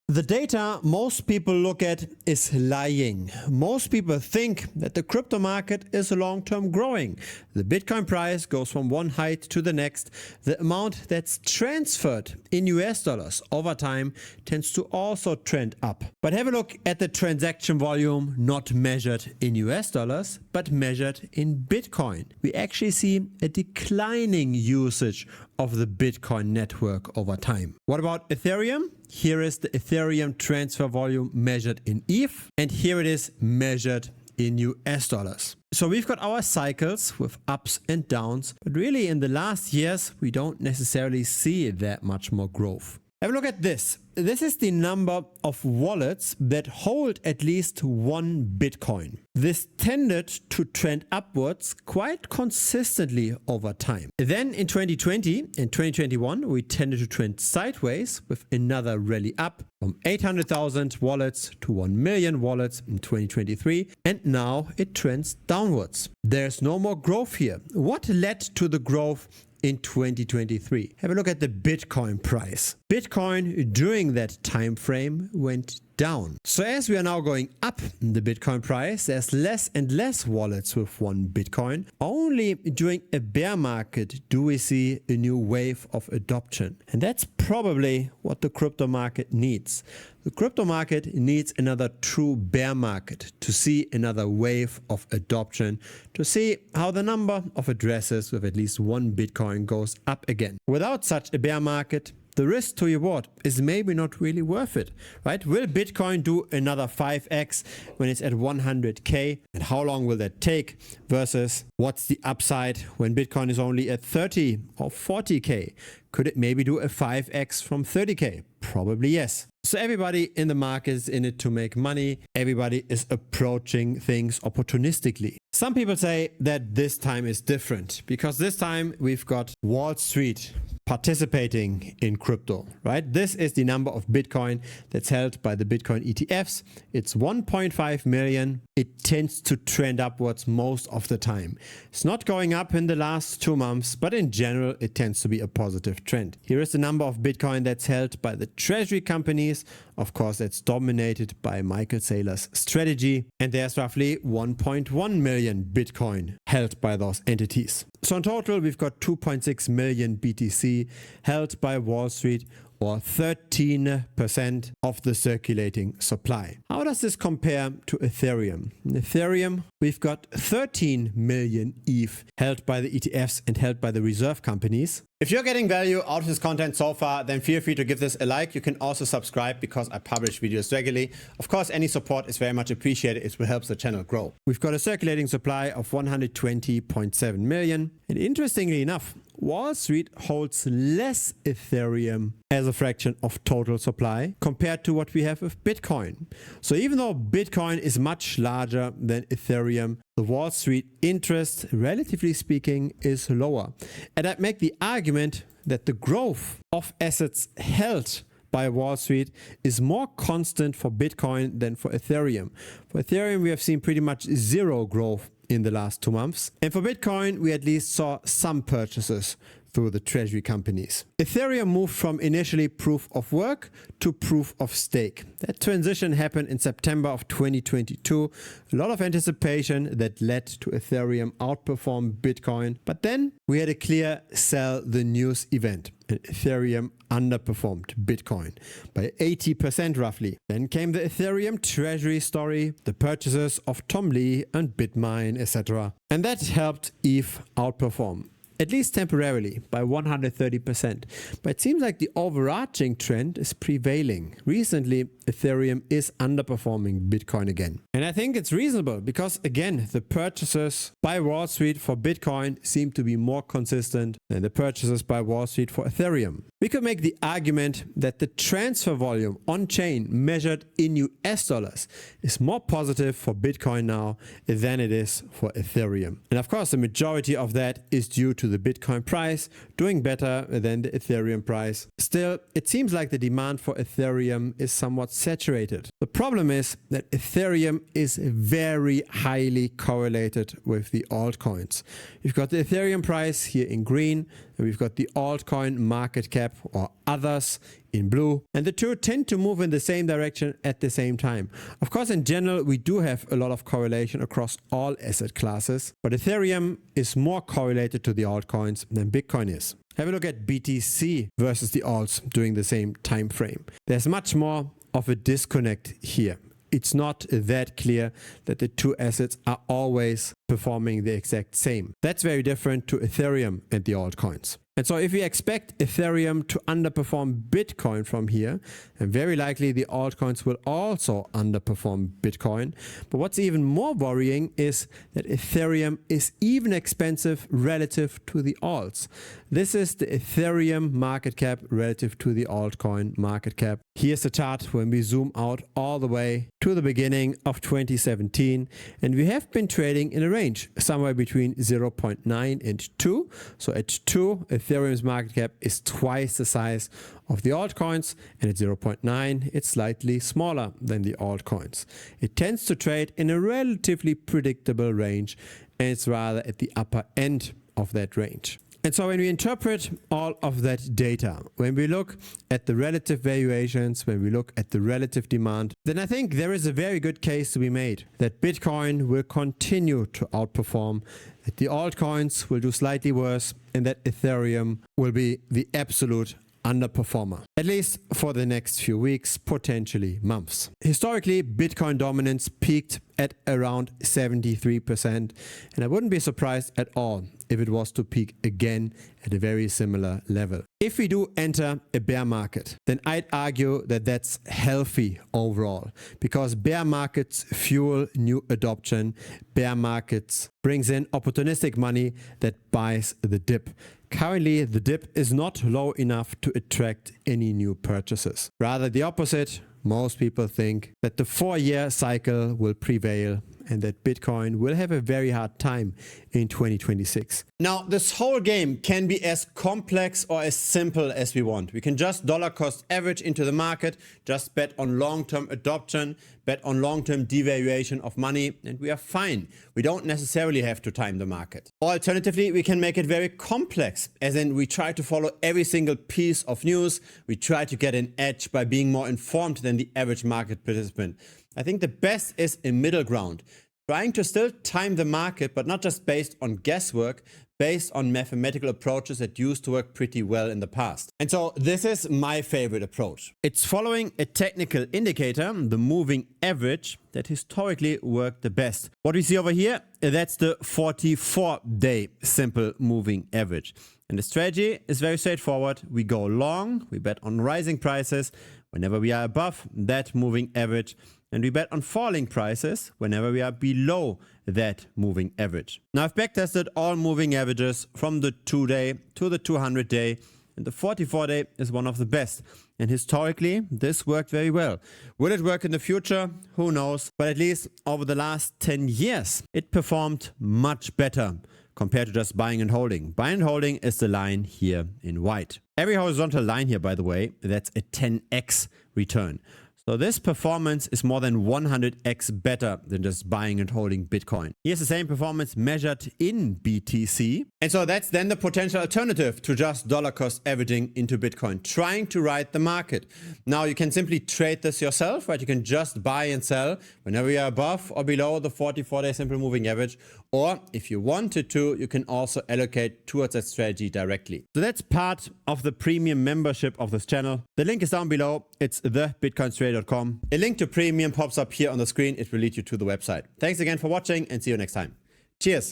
The data most people look at is lying. Most people think that the crypto market is long-term growing. The Bitcoin price goes from one height to the next. The amount that's transferred in US dollars over time tends to also trend up. But have a look at the transaction volume not measured in US dollars, but measured in Bitcoin. We actually see a declining usage of the Bitcoin network over time. What about Ethereum? Here is the Ethereum transfer volume measured in ETH, and here it is measured in US dollars. So we've got our cycles with ups and downs, but really in the last years, we don't necessarily see that much more growth. Have a look at this. This is the number of wallets that hold at least one Bitcoin. This tended to trend upwards quite consistently over time. Then in 2020 and 2021, we tended to trend sideways with another rally up from 800,000 wallets to 1 million wallets in 2023. And now it trends downwards. There's no more growth here. What led to the growth in 2023? Have a look at the Bitcoin price. Bitcoin during that time frame went down. So as we are now going up in the Bitcoin price, there's less and less wallets with one Bitcoin. Only during a bear market do we see a new wave of adoption. And that's probably what the crypto market needs. The crypto market needs another true bear market to see another wave of adoption, to see how the number of addresses with at least one Bitcoin goes up again. Without such a bear market, the risk to reward is maybe not really worth it, right? Will Bitcoin do another 5x when it's at 100K? And how long will that take? Versus what's the upside when Bitcoin is only at 30 or 40K? Could it maybe do a 5x from 30K? Probably yes. So everybody in the market is in it to make money. Everybody is approaching things opportunistically. Some people say that this time is different because this time we've got Wall Street participating in crypto, right? This is the number of Bitcoin that's held by the Bitcoin ETFs. It's 1.5 million. It tends to trend upwards most of the time. It's not going up in the last 2 months, but in general, it tends to be a positive trend. Here is the number of Bitcoin that's held by the treasury companies. Of course, that's dominated by Michael Saylor's strategy. And there's roughly 1.1 million Bitcoin held by those entities. So in total, we've got 2.6 million BTC held by Wall Street, or 13% of the circulating supply. How does this compare to Ethereum? In Ethereum, we've got 13 million ETH held by the ETFs and held by the reserve companies. If you're getting value out of this content so far, then feel free to give this a like. You can also subscribe because I publish videos regularly. Of course, any support is very much appreciated. It will help the channel grow. We've got a circulating supply of 120.7 million. And interestingly enough, Wall Street holds less Ethereum as a fraction of total supply compared to what we have with Bitcoin. So even though Bitcoin is much larger than Ethereum, the Wall Street interest, relatively speaking, is lower. And I'd make the argument that the growth of assets held by Wall Street is more constant for Bitcoin than for Ethereum. For Ethereum, we have seen pretty much zero growth in the last 2 months. And for Bitcoin, we at least saw some purchases through the treasury companies. Ethereum moved from initially proof of work to proof of stake. That transition happened in September of 2022. A lot of anticipation that led to Ethereum outperform Bitcoin. But then we had a clear sell the news event. And Ethereum underperformed Bitcoin by 80% roughly. Then came the Ethereum treasury story, the purchases of Tom Lee and Bitmain, etc. And that helped ETH outperform, at least temporarily, by 130%. But it seems like the overarching trend is prevailing. Recently, Ethereum is underperforming Bitcoin again. And I think it's reasonable because, again, the purchases by Wall Street for Bitcoin seem to be more consistent than the purchases by Wall Street for Ethereum. We could make the argument that the transfer volume on-chain measured in US dollars is more positive for Bitcoin now than it is for Ethereum. And of course, the majority of that is due to the Bitcoin price doing better than the Ethereum price. Still, it seems like the demand for Ethereum is somewhat saturated. The problem is that Ethereum is very highly correlated with the altcoins. We've got the Ethereum price here in green, and we've got the altcoin market cap or others in blue, and the two tend to move in the same direction at the same time. Of course, in general, we do have a lot of correlation across all asset classes, but Ethereum is more correlated to the altcoins than Bitcoin is. Have a look at BTC versus the alts during the same time frame. There's much more of a disconnect here. It's not that clear that the two assets are always performing the exact same. That's very different to Ethereum and the altcoins. And so if we expect Ethereum to underperform Bitcoin from here, then very likely the altcoins will also underperform Bitcoin. But what's even more worrying is that Ethereum is even expensive relative to the alts. This is the Ethereum market cap relative to the altcoin market cap. Here's the chart when we zoom out all the way to the beginning of 2017, and we have been trading in a range somewhere between 0.9 and 2. So at 2, Ethereum's market cap is twice the size of the altcoins, and at 0.9 it's slightly smaller than the altcoins. It tends to trade in a relatively predictable range, and it's rather at the upper end of that range. And so when we interpret all of that data, when we look at the relative valuations, when we look at the relative demand, then I think there is a very good case to be made that Bitcoin will continue to outperform, that the altcoins will do slightly worse, and that Ethereum will be the absolute underperformer, at least for the next few weeks, potentially months. Historically, Bitcoin dominance peaked at around 73%, and I wouldn't be surprised at all if it was to peak again at a very similar level. If we do enter a bear market, then I'd argue that that's healthy overall, because bear markets fuel new adoption. Bear markets brings in opportunistic money that buys the dip. Currently, the dip is not low enough to attract any new purchases. Rather the opposite. Most people think that the 4-year cycle will prevail and that Bitcoin will have a very hard time in 2026. Now, this whole game can be as complex or as simple as we want. We can just dollar cost average into the market, just bet on long-term adoption, bet on long-term devaluation of money, and we are fine. We don't necessarily have to time the market. Alternatively, we can make it very complex, as in we try to follow every single piece of news. We try to get an edge by being more informed than the average market participant. I think the best is a middle ground, trying to still time the market, but not just based on guesswork, based on mathematical approaches that used to work pretty well in the past. And so this is my favorite approach. It's following a technical indicator, the moving average, that historically worked the best. What we see over here, that's the 44-day simple moving average. And the strategy is very straightforward. We go long, we bet on rising prices whenever we are above that moving average, and we bet on falling prices whenever we are below that moving average. Now I've backtested all moving averages from the 2-day to the 200-day, and the 44-day is one of the best. And historically, this worked very well. Will it work in the future? Who knows? But at least over the last 10 years, it performed much better compared to just buying and holding. Buying and holding is the line here in white. Every horizontal line here, by the way, that's a 10x return. So this performance is more than 100x better than just buying and holding Bitcoin. Here's the same performance measured in BTC. And so that's then the potential alternative to just dollar cost averaging into Bitcoin, trying to ride the market. Now you can simply trade this yourself, right? You can just buy and sell whenever you are above or below the 44-day simple moving average. Or if you wanted to, you can also allocate towards that strategy directly. So that's part of the premium membership of this channel. The link is down below. It's thebitcoinstrader.com. A link to premium pops up here on the screen. It will lead you to the website. Thanks again for watching and see you next time. Cheers.